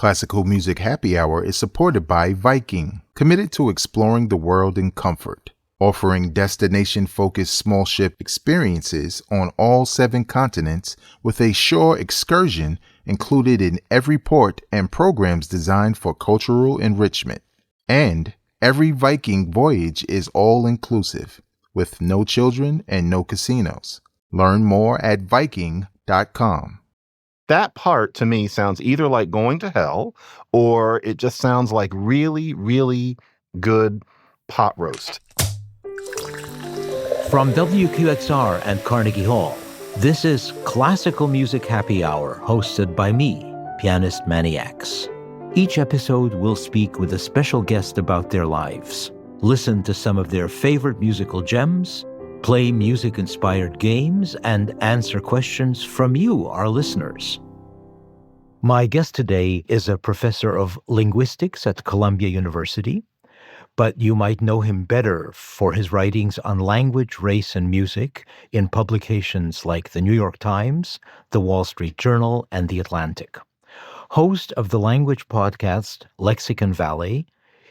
Classical Music Happy Hour is supported by Viking, committed to exploring the world in comfort, offering destination-focused small ship experiences on all 7 continents with a shore excursion included in every port and programs designed for cultural enrichment. And every Viking voyage is all-inclusive, with no children and no casinos. Learn more at Viking.com. That part to me sounds either like going to hell or it just sounds like really, really good pot roast. From WQXR and Carnegie Hall, this is Classical Music Happy Hour, hosted by me, pianist Manny Ax. Each episode will speak with a special guest about their lives, listen to some of their favorite musical gems, play music-inspired games, and answer questions from you, our listeners. My guest today is a professor of linguistics at Columbia University, but you might know him better for his writings on language, race, and music in publications like the New York Times, the Wall Street Journal, and the Atlantic. Host of the language podcast Lexicon Valley,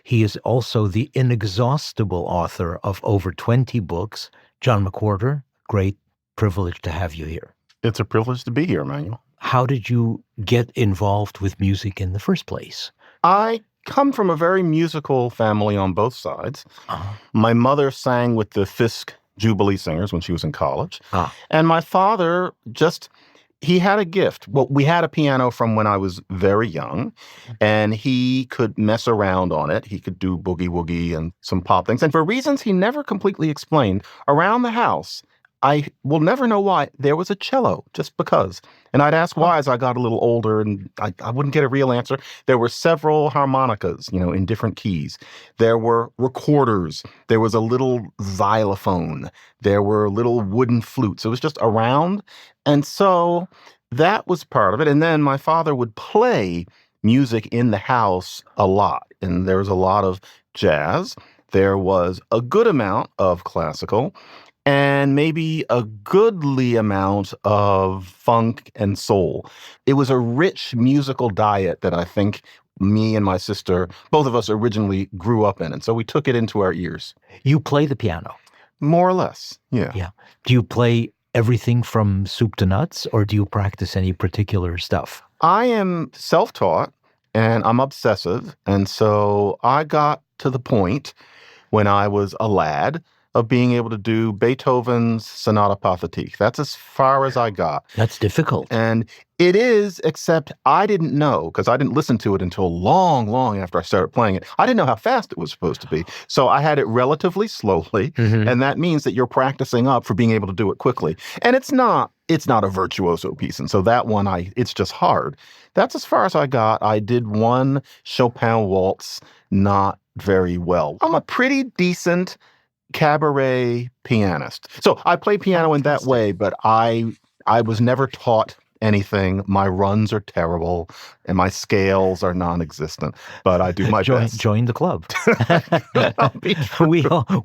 he is also the inexhaustible author of over 20 books. John McWhorter, great privilege to have you here. It's a privilege to be here, Emanuel. How did you get involved with music in the first place? I come from a very musical family on both sides. My mother sang with the Fisk Jubilee Singers when she was in college. And my father he had a gift. Well, we had a piano from when I was very young, and he could mess around on it. He could do boogie-woogie and some pop things. And for reasons he never completely explained, around the house, I will never know why, there was a cello, just because. And I'd ask why as I got a little older, and I wouldn't get a real answer. There were several harmonicas, in different keys. There were recorders. There was a little xylophone. There were little wooden flutes. It was just around. And so that was part of it. And then my father would play music in the house a lot. And there was a lot of jazz. There was a good amount of classical, and maybe a goodly amount of funk and soul. It was a rich musical diet that I think me and my sister, both of us originally grew up in. And so we took it into our ears. You play the piano? More or less, yeah. Yeah. Do you play everything from soup to nuts, or do you practice any particular stuff? I am self-taught, and I'm obsessive. And so I got to the point when I was a lad of being able to do Beethoven's Sonata Pathétique. That's as far as I got. That's difficult. And it is, except I didn't know, because I didn't listen to it until long, long after I started playing it. I didn't know how fast it was supposed to be. So I had it relatively slowly, and that means that you're practicing up for being able to do it quickly. And it's not a virtuoso piece, and so that one, it's just hard. That's as far as I got. I did one Chopin waltz, not very well. I'm a pretty decent cabaret pianist. So I play piano in that way, but I was never taught anything. My runs are terrible, and my scales are non-existent, but I do my best. Join the club.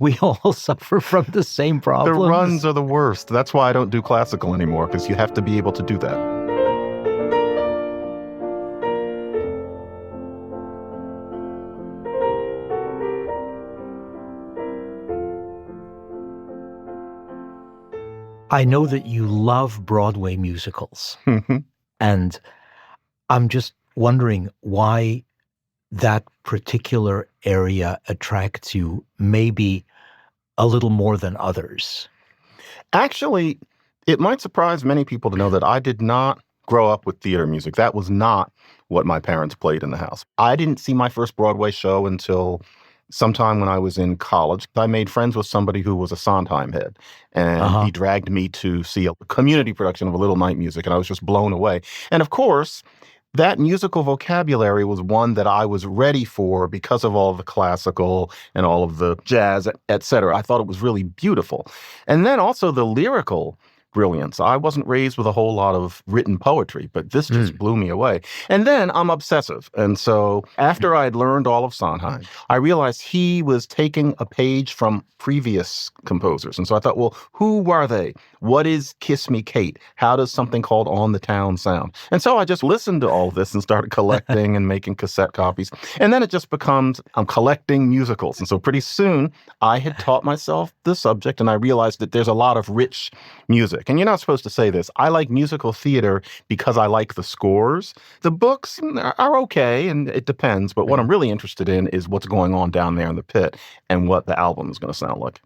we all suffer from the same problems. The runs are the worst. That's why I don't do classical anymore, because you have to be able to do that. I know that you love Broadway musicals, and I'm just wondering why that particular area attracts you maybe a little more than others. Actually, it might surprise many people to know that I did not grow up with theater music. That was not what my parents played in the house. I didn't see my first Broadway show until sometime when I was in college. I made friends with somebody who was a Sondheim head, and he dragged me to see a community production of A Little Night Music, and I was just blown away. And of course, that musical vocabulary was one that I was ready for because of all the classical and all of the jazz, et cetera. I thought it was really beautiful. And then also the lyrical brilliance. I wasn't raised with a whole lot of written poetry, but this just blew me away. And then I'm obsessive. And so after I'd learned all of Sondheim, I realized he was taking a page from previous composers. And so I thought, well, who are they? What is Kiss Me Kate? How does something called On the Town sound? And so I just listened to all this and started collecting and making cassette copies. And then it just becomes, I'm collecting musicals. And so pretty soon I had taught myself the subject and I realized that there's a lot of rich music. And you're not supposed to say this. I like musical theater because I like the scores. The books are okay, and it depends. But what I'm really interested in is what's going on down there in the pit and what the album is going to sound like.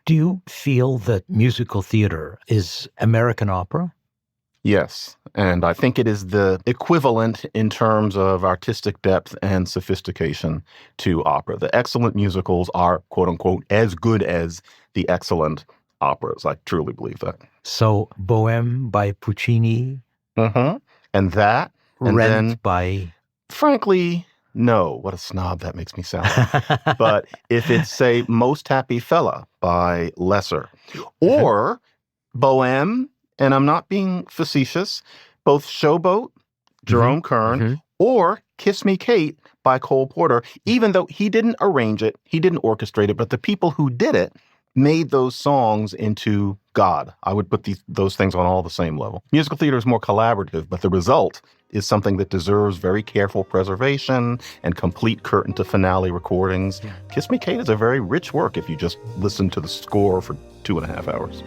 Do you feel that musical theater is American opera? Yes, and I think it is the equivalent in terms of artistic depth and sophistication to opera. The excellent musicals are, quote unquote, as good as the excellent operas. I truly believe that. So, Bohème by Puccini? Mm-hmm. And that, and Rent then, by... frankly, no. What a snob that makes me sound like. But if it's, say, Most Happy Fella by Lesser, or Bohème, and I'm not being facetious, both Showboat, Jerome Kern, or Kiss Me Kate by Cole Porter, even though he didn't arrange it, he didn't orchestrate it, but the people who did it made those songs into God. I would put those things on all the same level. Musical theater is more collaborative, but the result is something that deserves very careful preservation and complete curtain to finale recordings. Kiss Me Kate is a very rich work if you just listen to the score for 2.5 hours.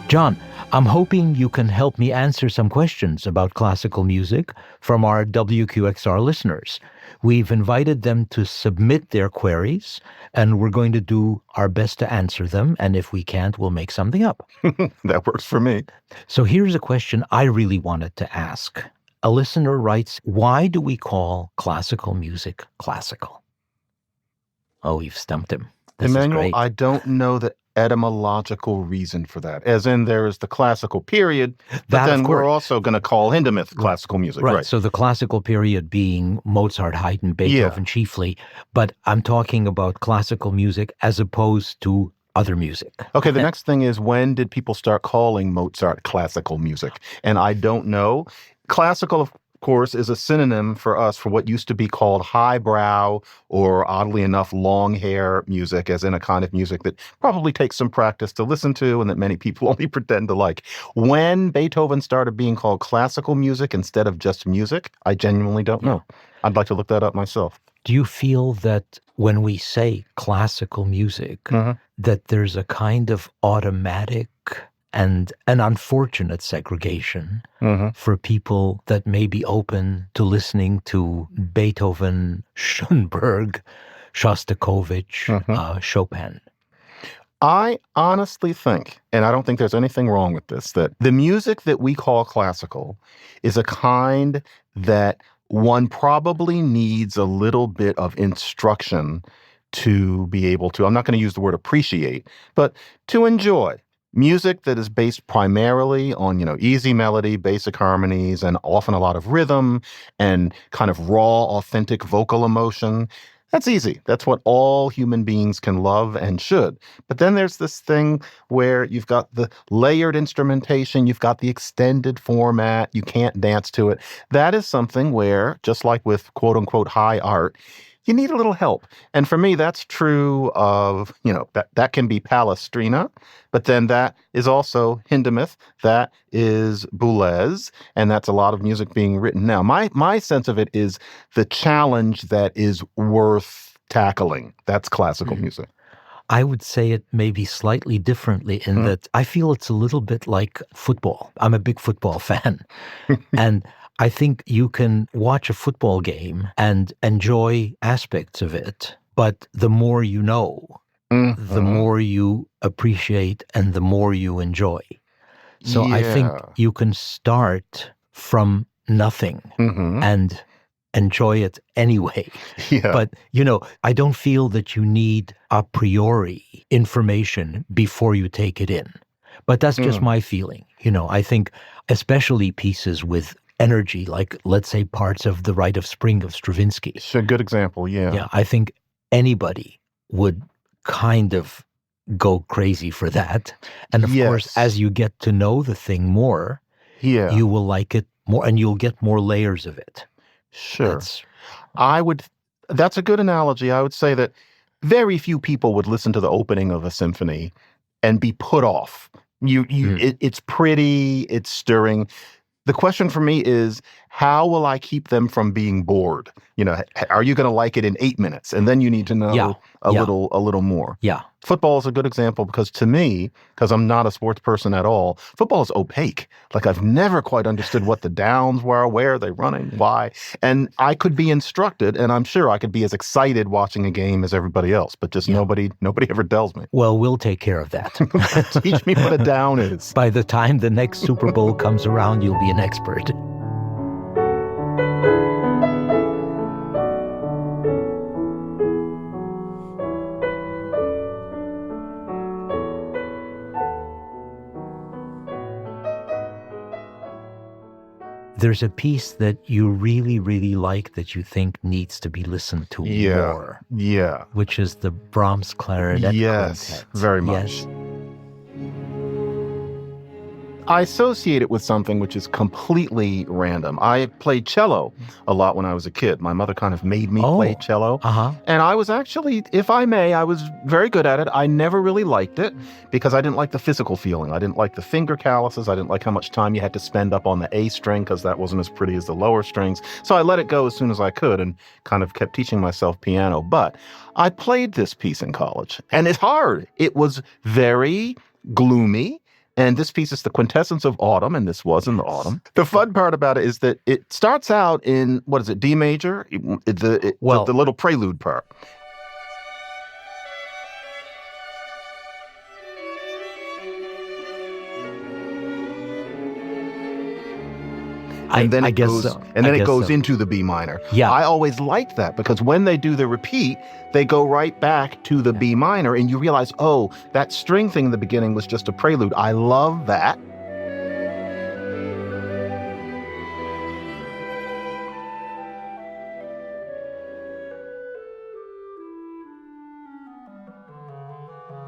John, I'm hoping you can help me answer some questions about classical music from our WQXR listeners. We've invited them to submit their queries, and we're going to do our best to answer them. And if we can't, we'll make something up. That works for me. So here's a question I really wanted to ask. A listener writes, why do we call classical music classical? Oh, you've stumped him. This Emanuel, is great. I don't know the etymological reason for that. As in, there is the classical period, but then we're also going to call Hindemith classical music. Right. So the classical period being Mozart, Haydn, Beethoven chiefly, but I'm talking about classical music as opposed to other music. Okay, the next thing is, when did people start calling Mozart classical music? And I don't know. Classical, of course, is a synonym for us for what used to be called highbrow or, oddly enough, long hair music, as in a kind of music that probably takes some practice to listen to and that many people only pretend to like. When Beethoven started being called classical music instead of just music, I genuinely don't know. I'd like to look that up myself. Do you feel that when we say classical music, that there's a kind of automatic and an unfortunate segregation for people that may be open to listening to Beethoven, Schoenberg, Shostakovich, Chopin? I honestly think, and I don't think there's anything wrong with this, that the music that we call classical is a kind that one probably needs a little bit of instruction to be able to, I'm not going to use the word appreciate, but to enjoy. Music that is based primarily on, easy melody, basic harmonies, and often a lot of rhythm and kind of raw, authentic vocal emotion. That's easy. That's what all human beings can love and should. But then there's this thing where you've got the layered instrumentation, you've got the extended format, you can't dance to it. That is something where, just like with quote unquote high art, you need a little help. And for me, that's true of, that can be Palestrina, but then that is also Hindemith, that is Boulez, and that's a lot of music being written now. My sense of it is the challenge that is worth tackling. That's classical music. I would say it maybe slightly differently in that I feel it's a little bit like football. I'm a big football fan. And I think you can watch a football game and enjoy aspects of it, but the more you know, the more you appreciate and the more you enjoy. So I think you can start from nothing and enjoy it anyway. Yeah. But, I don't feel that you need a priori information before you take it in. But that's just my feeling. I think especially pieces with energy, like, let's say, parts of The Rite of Spring of Stravinsky. It's a good example, yeah. Yeah, I think anybody would kind of go crazy for that. And of course, as you get to know the thing more, you will like it more and you'll get more layers of it. Sure. That's a good analogy. I would say that very few people would listen to the opening of a symphony and be put off. It's pretty, it's stirring. The question for me is, how will I keep them from being bored? Are you going to like it in 8 minutes? And then you need to know a little more. Yeah. Football is a good example because to me, because I'm not a sports person at all, football is opaque. Like I've never quite understood what the downs were, where are they running, why. And I could be instructed, and I'm sure I could be as excited watching a game as everybody else, but just nobody ever tells me. Well, we'll take care of that. Teach me what a down is. By the time the next Super Bowl comes around, you'll be an expert. There's a piece that you really, really like that you think needs to be listened to more. Yeah. Which is the Brahms Clarinet Quintet. Very much. Yes. I associate it with something which is completely random. I played cello a lot when I was a kid. My mother kind of made me play cello. And I was actually, if I may, I was very good at it. I never really liked it because I didn't like the physical feeling. I didn't like the finger calluses. I didn't like how much time you had to spend up on the A string because that wasn't as pretty as the lower strings. So I let it go as soon as I could and kind of kept teaching myself piano. But I played this piece in college and it's hard. It was very gloomy. And this piece is the quintessence of autumn, and this was in the autumn. The fun part about it is that it starts out in, D major? The little prelude part. And then it goes into the B minor. Yeah. I always liked that because when they do the repeat, they go right back to the B minor and you realize, oh, that string thing in the beginning was just a prelude. I love that.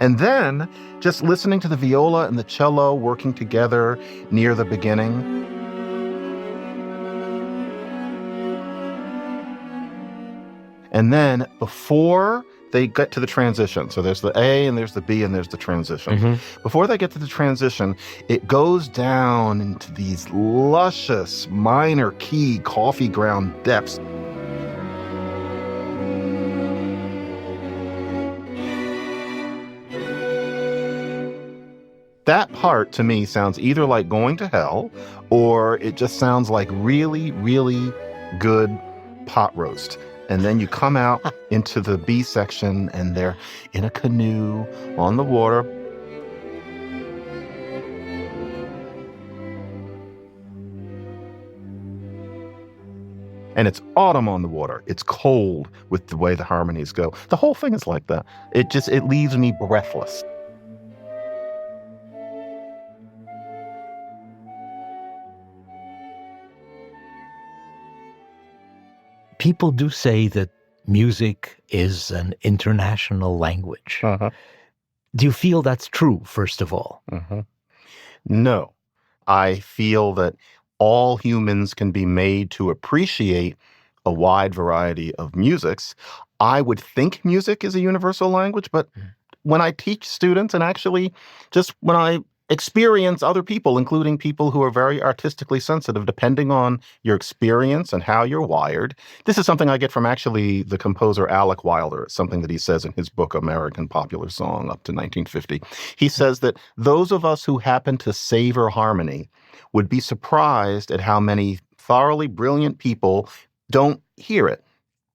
And then just listening to the viola and the cello working together near the beginning. And then before they get to the transition, so there's the A and there's the B and there's the transition. Before they get to the transition, it goes down into these luscious minor key coffee ground depths. That part to me sounds either like going to hell or it just sounds like really, really good pot roast. And then you come out into the B section and they're in a canoe on the water. And it's autumn on the water. It's cold with the way the harmonies go. The whole thing is like that. It leaves me breathless. People do say that music is an international language. Do you feel that's true, first of all? No. I feel that all humans can be made to appreciate a wide variety of musics. I would think music is a universal language, but when I teach students and actually just when I experience other people, including people who are very artistically sensitive, depending on your experience and how you're wired. This is something I get from actually the composer Alec Wilder. It's something that he says in his book, American Popular Song, up to 1950. He says that those of us who happen to savor harmony would be surprised at how many thoroughly brilliant people don't hear it.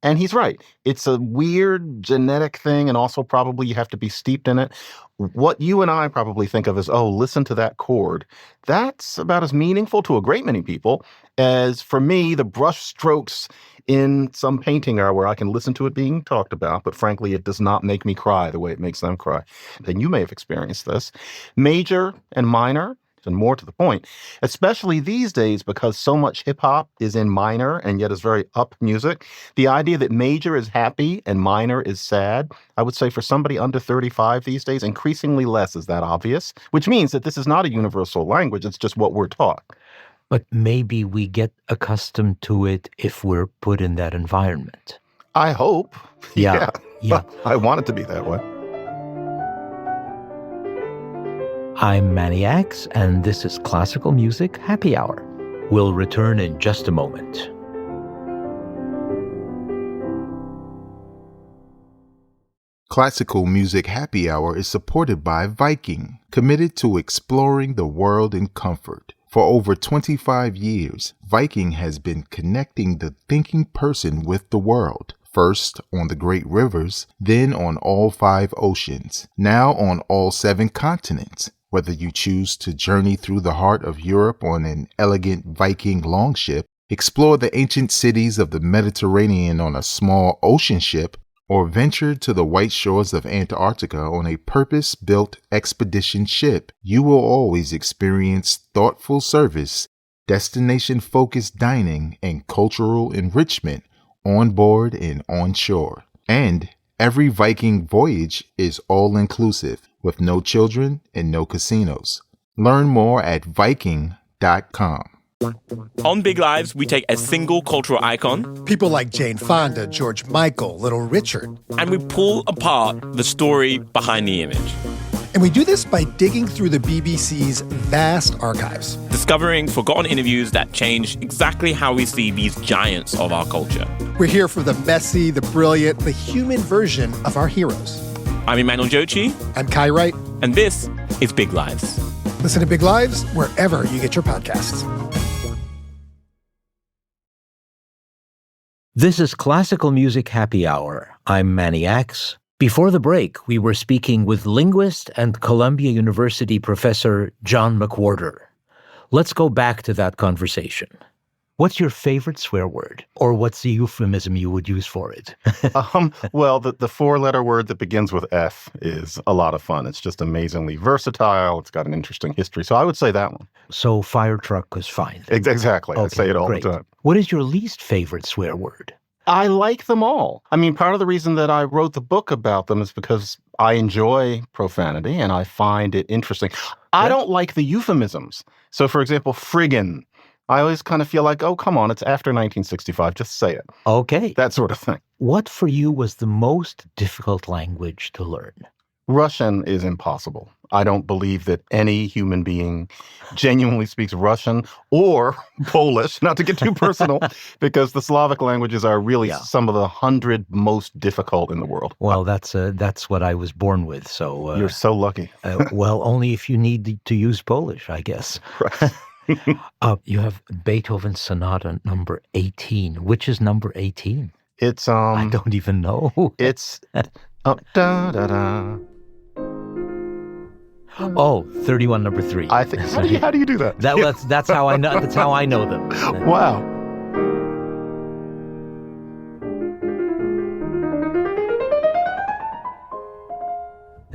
And he's right. It's a weird genetic thing, and also probably you have to be steeped in it. What you and I probably think of as, oh, listen to that chord, that's about as meaningful to a great many people as, for me, the brush strokes in some painting are where I can listen to it being talked about, but frankly, it does not make me cry the way it makes them cry. And you may have experienced this. Major and minor, and more to the point, especially these days because so much hip hop is in minor and yet is very up music. The idea that major is happy and minor is sad, I would say for somebody under 35 these days, increasingly less is that obvious, which means that this is not a universal language. It's just what we're taught. But maybe we get accustomed to it if we're put in that environment. I hope. Yeah. I want it to be that way. I'm Manny Ax, and this is Classical Music Happy Hour. We'll return in just a moment. Classical Music Happy Hour is supported by Viking, committed to exploring the world in comfort. For over 25 years, Viking has been connecting the thinking person with the world. First on the great rivers, then on all 5 oceans, now on all 7 continents. Whether you choose to journey through the heart of Europe on an elegant Viking longship, explore the ancient cities of the Mediterranean on a small ocean ship, or venture to the white shores of Antarctica on a purpose-built expedition ship, you will always experience thoughtful service, destination-focused dining, and cultural enrichment on board and on shore. And every Viking voyage is all-inclusive, with no children and no casinos. Learn more at Viking.com. On Big Lives, we take a single cultural icon, people like Jane Fonda, George Michael, Little Richard, and we pull apart the story behind the image. And we do this by digging through the BBC's vast archives, discovering forgotten interviews that change exactly how we see these giants of our culture. We're here for the messy, the brilliant, the human version of our heroes. I'm Emanuel Ax. I'm Kai Wright. And this is Big Lives. Listen to Big Lives wherever you get your podcasts. This is Classical Music Happy Hour. I'm Manny Ax. Before the break, we were speaking with linguist and Columbia University professor John McWhorter. Let's go back to that conversation. What's your favorite swear word? Or what's the euphemism you would use for it? Well, the 4-letter word that begins with F is a lot of fun. It's just amazingly versatile. It's got an interesting history. So I would say that one. So fire truck is fine. Exactly. Okay, I say it all great. the time. What is your least favorite swear word? I like them all. I mean, part of the reason that I wrote the book about them is because I enjoy profanity and I find it interesting. I don't like the euphemisms. So, for example, friggin'. I always kind of feel like, oh, come on, it's after 1965. Just say it. Okay. That sort of thing. What for you was the most difficult language to learn? Russian is impossible. I don't believe that any human being genuinely speaks Russian or Polish, not to get too personal, because the Slavic languages are really some of the 100 most difficult in the world. Well, that's what I was born with. So you're so lucky. Well, only if you need to use Polish, I guess. Right. You have Beethoven Sonata number 18. Which is number 18? It's I don't even know. It's da da da. Oh, 31 number 3. I think. How do you do that? That's how I know. That's how I know them. Wow.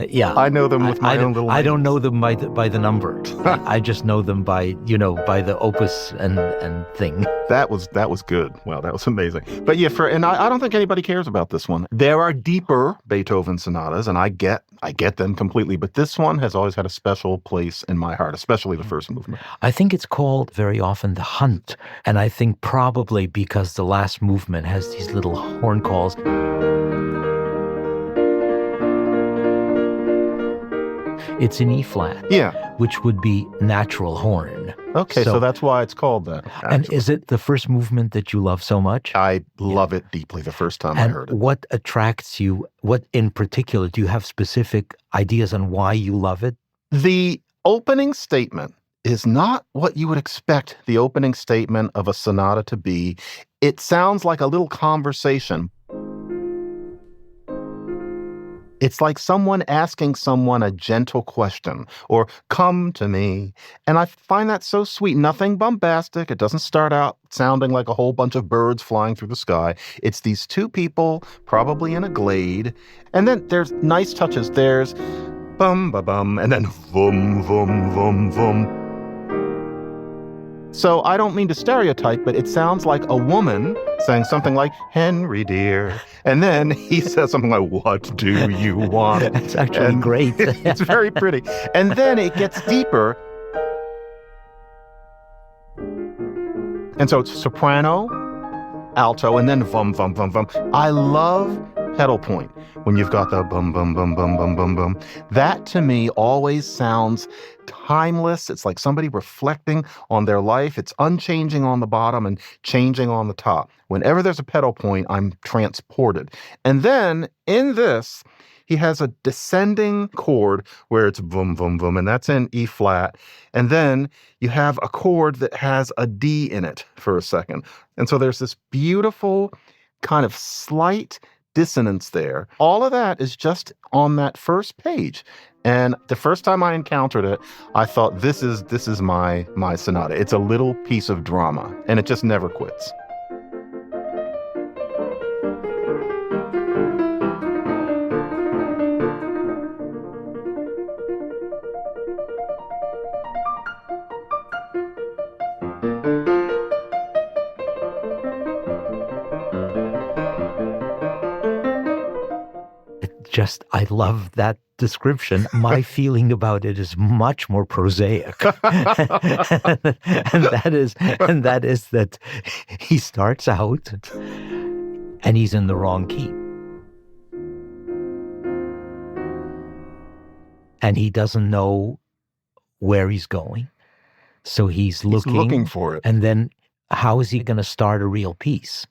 Yeah, I know them with my own little. I don't know them by the number. I just know them by the opus and thing. That was good. Wow, that was amazing. But yeah, I don't think anybody cares about this one. There are deeper Beethoven sonatas, and I get them completely. But this one has always had a special place in my heart, especially the first movement. I think it's called very often the Hunt, and I think probably because the last movement has these little horn calls. It's in E-flat, which would be natural horn. Okay, so that's why it's called that. Actually. And is it the first movement that you love so much? I love it deeply the first time I heard it. What attracts you? What in particular, do you have specific ideas on why you love it? The opening statement is not what you would expect the opening statement of a sonata to be. It sounds like a little conversation. It's like someone asking someone a gentle question, or come to me. And I find that so sweet. Nothing bombastic. It doesn't start out sounding like a whole bunch of birds flying through the sky. It's these two people, probably in a glade. And then there's nice touches. There's bum, ba bum, and then vum, vum, vum, vum. So I don't mean to stereotype, but it sounds like a woman saying something like, Henry, dear. And then he says something like, what do you want? It's actually great. It's very pretty. And then it gets deeper. And so it's soprano, alto, and then vum, vum, vum, vum. I love pedal point when you've got the bum, bum, bum, bum, bum, bum, bum. That to me always sounds timeless. It's like somebody reflecting on their life. It's unchanging on the bottom and changing on the top. Whenever there's a pedal point, I'm transported. And then in this, he has a descending chord where it's boom, boom, boom, and that's in E flat. And then you have a chord that has a D in it for a second. And so there's this beautiful kind of slight dissonance there. All of that is just on that first page. And the first time I encountered it, I thought, this is my sonata. It's a little piece of drama, and it just never quits. I love that description. My feeling about it is much more prosaic. and that is that he starts out and he's in the wrong key. And he doesn't know where he's going. So he's looking for it. And then how is he going to start a real piece?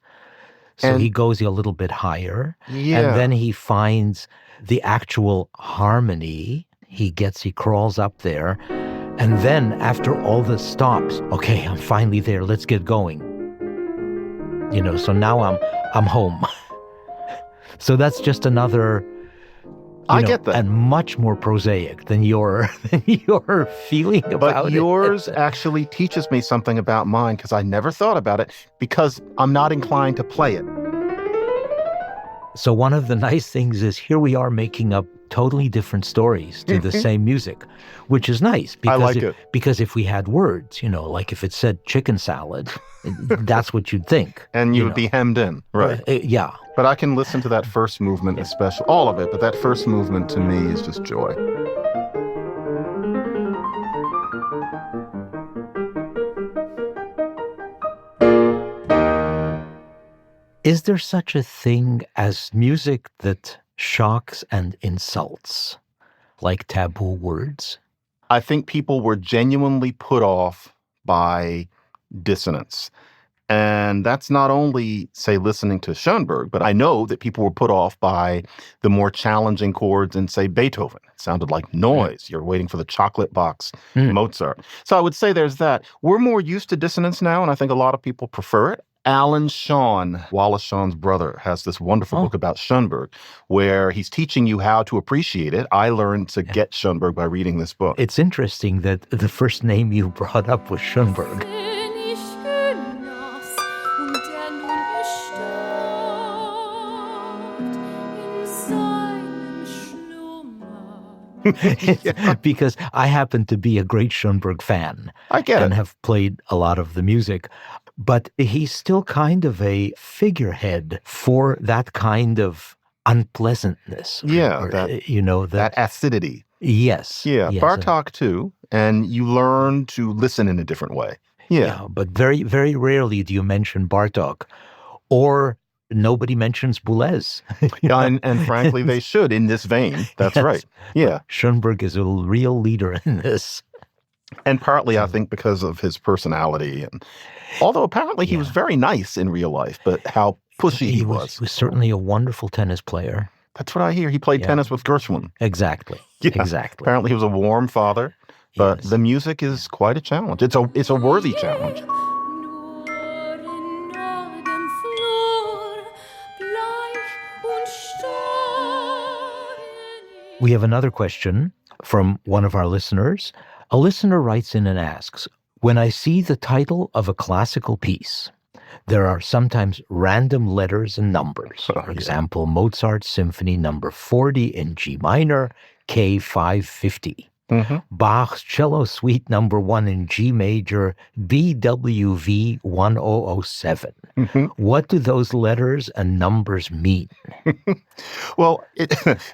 So he goes a little bit higher, and then he finds the actual harmony. He crawls up there, and then after all this stops, okay, I'm finally there. Let's get going. So now I'm home. So that's just another. I get that. And much more prosaic than your feeling about it. But yours actually teaches me something about mine, because I never thought about it, because I'm not inclined to play it. So one of the nice things is here we are making up totally different stories to the same music, which is nice. Because I like it. Because if we had words, like if it said chicken salad, that's what you'd think. And you'd be hemmed in, right? Yeah. But I can listen to that first movement especially, all of it, but that first movement to me is just joy. Is there such a thing as music that shocks and insults, like taboo words? I think people were genuinely put off by dissonance. And that's not only, say, listening to Schoenberg, but I know that people were put off by the more challenging chords in, say, Beethoven. It sounded like noise. You're waiting for the chocolate box, Mozart. So I would say there's that. We're more used to dissonance now, and I think a lot of people prefer it. Alan Shawn, Wallace Shawn's brother, has this wonderful book about Schoenberg where he's teaching you how to appreciate it. I learned to get Schoenberg by reading this book. It's interesting that the first name you brought up was Schoenberg. Because I happen to be a great Schoenberg fan. I get it. And have played a lot of the music. But he's still kind of a figurehead for that kind of unpleasantness. Yeah. That acidity. Yes. Yeah. Yes. Bartók too. And you learn to listen in a different way. Yeah. But very, very rarely do you mention Bartók, or nobody mentions Boulez. and frankly, they should in this vein. That's yes. right. Yeah. Schoenberg is a real leader in this. And partly, I think, because of his personality. And although apparently he was very nice in real life, but how pushy he was. He was certainly a wonderful tennis player. That's what I hear. He played tennis with Gershwin. Exactly. Yeah. Exactly. Apparently he was a warm father, but the music is quite a challenge. It's a worthy challenge. We have another question from one of our listeners. A listener writes in and asks, when I see the title of a classical piece, there are sometimes random letters and numbers. For example, Mozart's Symphony number 40 in G minor, K550. Bach's Cello Suite number 1 in G major, BWV 1007. What do those letters and numbers mean? Well,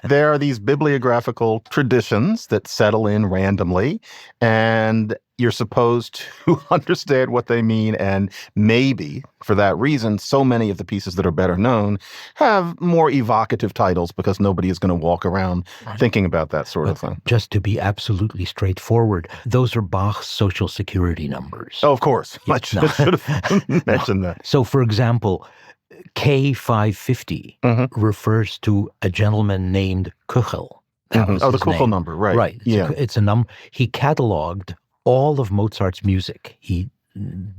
there are these bibliographical traditions that settle in randomly, and you're supposed to understand what they mean. And maybe for that reason, so many of the pieces that are better known have more evocative titles because nobody is going to walk around thinking about that sort of thing. Just to be absolutely straightforward, those are Bach's Social Security numbers. Oh, of course. I should have mentioned that. So, for example, K550 refers to a gentleman named Kuchel. Oh, the Kuchel number, right. Right. It's a number. He cataloged all of Mozart's music. He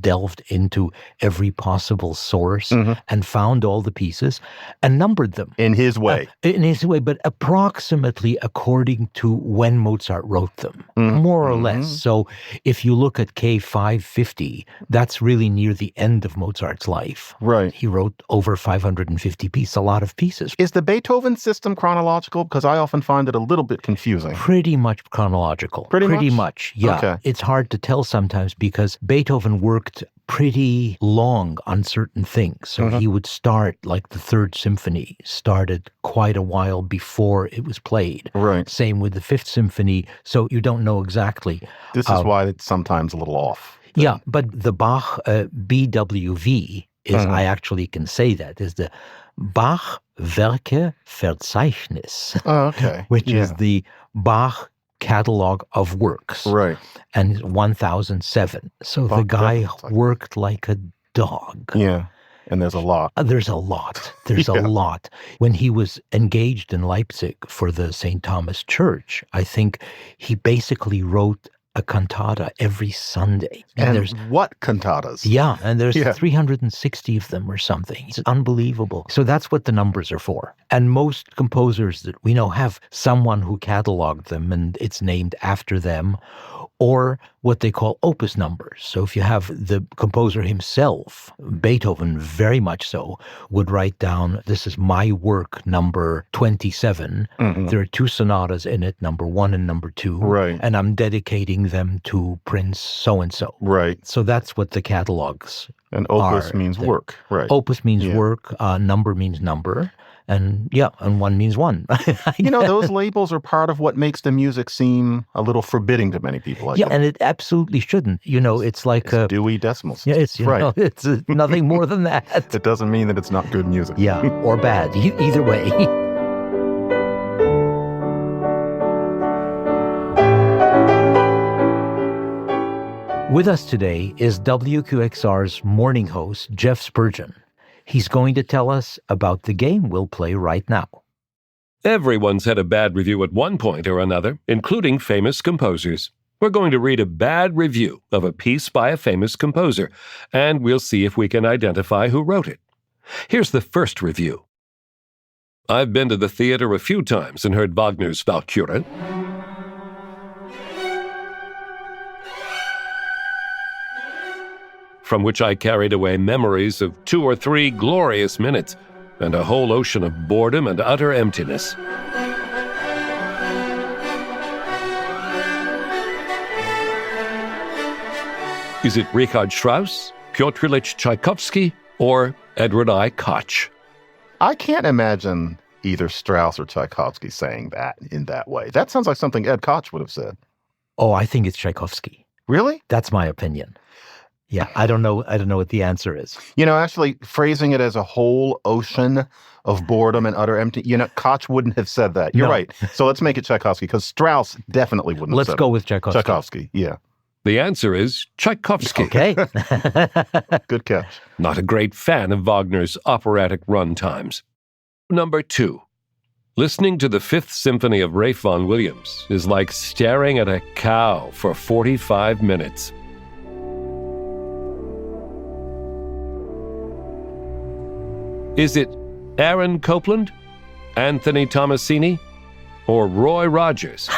delved into every possible source and found all the pieces and numbered them. In his way. But approximately according to when Mozart wrote them, more or less. So if you look at K550, that's really near the end of Mozart's life. Right. He wrote over 550 pieces, a lot of pieces. Is the Beethoven system chronological? Because I often find it a little bit confusing. Pretty much chronological. Pretty much, yeah. Okay. It's hard to tell sometimes because Beethoven worked pretty long on certain things. So he would start, like the Third Symphony, started quite a while before it was played. Right. Same with the Fifth Symphony. So you don't know exactly. This is why it's sometimes a little off. Yeah, but the Bach BWV is, I actually can say that, is the Bach Werke Verzeichnis. Oh, okay. Which is the Bach catalog of works. Right. And it's 1007. So the guy worked like a dog. Yeah. And there's a lot. There's a lot. There's a lot. When he was engaged in Leipzig for the St. Thomas Church, I think he basically wrote a cantata every Sunday. And there's what cantatas? Yeah, and there's 360 of them or something. It's unbelievable. So that's what the numbers are for. And most composers that we know have someone who cataloged them and it's named after them, or what they call opus numbers. So if you have the composer himself, Beethoven very much so, would write down, this is my work number 27. There are 2 sonatas in it, number 1 and number 2. Right. And I'm dedicating them to Prince so-and-so. Right. So that's what the catalogs And opus means work. Right. Opus means work, number means number. And and 1 means 1. Those labels are part of what makes the music seem a little forbidding to many people. I think. And it absolutely shouldn't. It's like it's Dewey Decimal System. Yeah, it's it's nothing more than that. It doesn't mean that it's not good music. Yeah, or bad. Either way. With us today is WQXR's morning host, Jeff Spurgeon. He's going to tell us about the game we'll play right now. Everyone's had a bad review at one point or another, including famous composers. We're going to read a bad review of a piece by a famous composer, and we'll see if we can identify who wrote it. Here's the first review. I've been to the theater a few times and heard Wagner's Walküre. From which I carried away memories of 2 or 3 glorious minutes and a whole ocean of boredom and utter emptiness. Is it Richard Strauss, Piotr Ilyich Tchaikovsky, or Edward I. Koch? I can't imagine either Strauss or Tchaikovsky saying that in that way. That sounds like something Ed Koch would have said. Oh, I think it's Tchaikovsky. Really? That's my opinion. Yeah, I don't know what the answer is. Actually phrasing it as a whole ocean of boredom and utter empty, Koch wouldn't have said that. You're right. So let's make it Tchaikovsky, because Strauss definitely wouldn't have said it. Let's go with Tchaikovsky. Tchaikovsky, yeah. The answer is Tchaikovsky. Okay. Good catch. Not a great fan of Wagner's operatic run times. Number 2. Listening to the Fifth Symphony of Ralph Vaughan Williams is like staring at a cow for 45 minutes. Is it Aaron Copland, Anthony Tomasini, or Roy Rogers?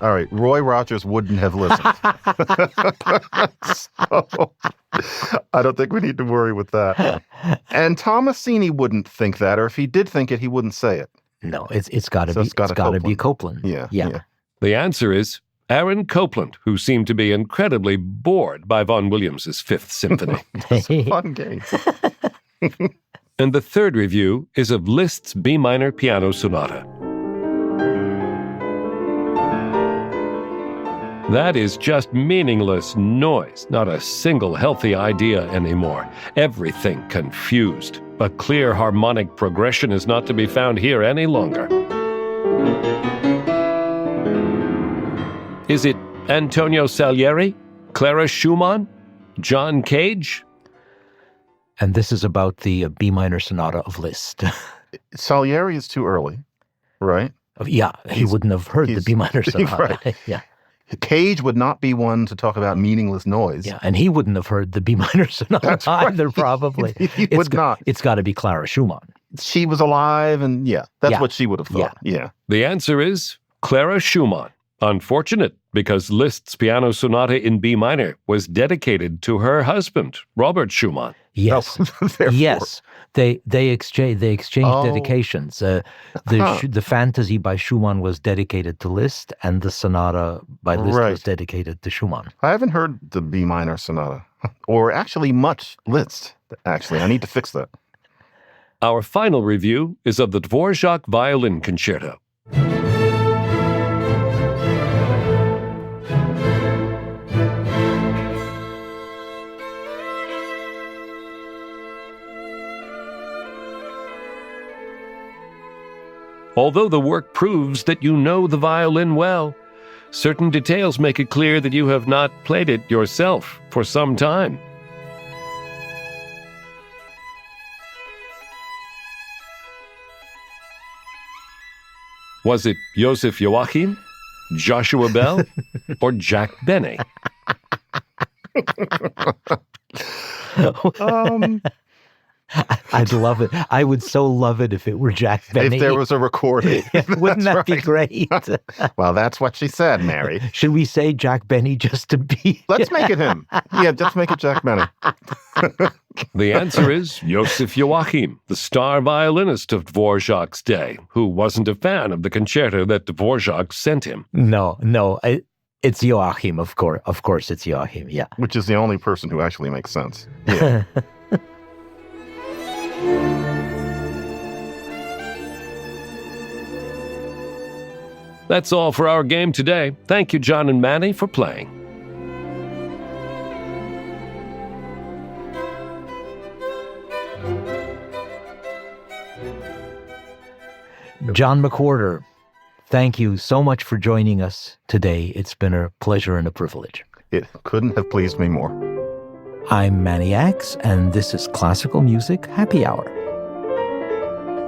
All right, Roy Rogers wouldn't have listened. So, I don't think we need to worry with that. And Tomasini wouldn't think that, or if he did think it, he wouldn't say it. No, it's got to So be. it's gotta Be Copland. Yeah. The answer is Aaron Copland, who seemed to be incredibly bored by Vaughan Williams's Fifth Symphony. It's a fun game. And the third review is of Liszt's B minor piano sonata. That is just meaningless noise, not a single healthy idea anymore. Everything confused. A clear harmonic progression is not to be found here any longer. Is it Antonio Salieri, Clara Schumann, John Cage? And this is about the B minor sonata of Liszt. Salieri is too early, right? Yeah, he wouldn't have heard the B minor sonata. Right. Yeah. Cage would not be one to talk about meaningless noise. Yeah, and he wouldn't have heard the B minor sonata That's right. either, probably. He would not. It's got to be Clara Schumann. She was alive, and that's what she would have thought. Yeah. The answer is Clara Schumann. Unfortunate, because Liszt's piano sonata in B minor was dedicated to her husband, Robert Schumann. Yes, yes. They exchanged dedications. The Fantasy by Schumann was dedicated to Liszt, and the Sonata by Liszt was dedicated to Schumann. I haven't heard the B minor sonata, or actually much Liszt. Actually, I need to fix that. Our final review is of the Dvorak Violin Concerto. Although the work proves that you know the violin well, certain details make it clear that you have not played it yourself for some time. Was it József Joachim, Joshua Bell, or Jack Benny? I'd love it. I would so love it if it were Jack Benny. If there was a recording. Wouldn't that be great? Well, that's what she said, Mary. Should we say Jack Benny just to be... Let's make it him. Yeah, just make it Jack Benny. The answer is József Joachim, the star violinist of Dvorak's day, who wasn't a fan of the concerto that Dvorak sent him. No, it's Joachim, of course. Of course it's Joachim, yeah. Which is the only person who actually makes sense. Yeah. That's all for our game today. Thank you, John and Manny, for playing. John McWhorter, thank you so much for joining us today. It's been a pleasure and a privilege. It couldn't have pleased me more. I'm Manny Ax, and this is Classical Music Happy Hour.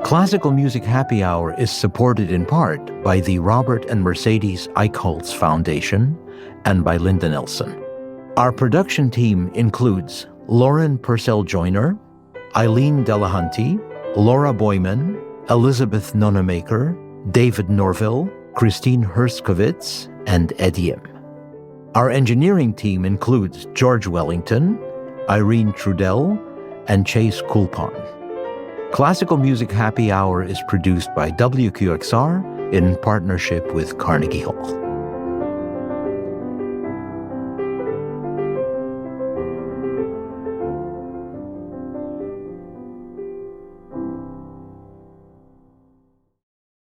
Classical Music Happy Hour is supported in part by the Robert and Mercedes Eichholz Foundation and by Linda Nelson. Our production team includes Lauren Purcell-Joyner, Eileen Delahunty, Laura Boyman, Elizabeth Nonamaker, David Norville, Christine Herskovitz, and Ed Yim. Our engineering team includes George Wellington, Irene Trudell, and Chase Coulpon. Classical Music Happy Hour is produced by WQXR in partnership with Carnegie Hall.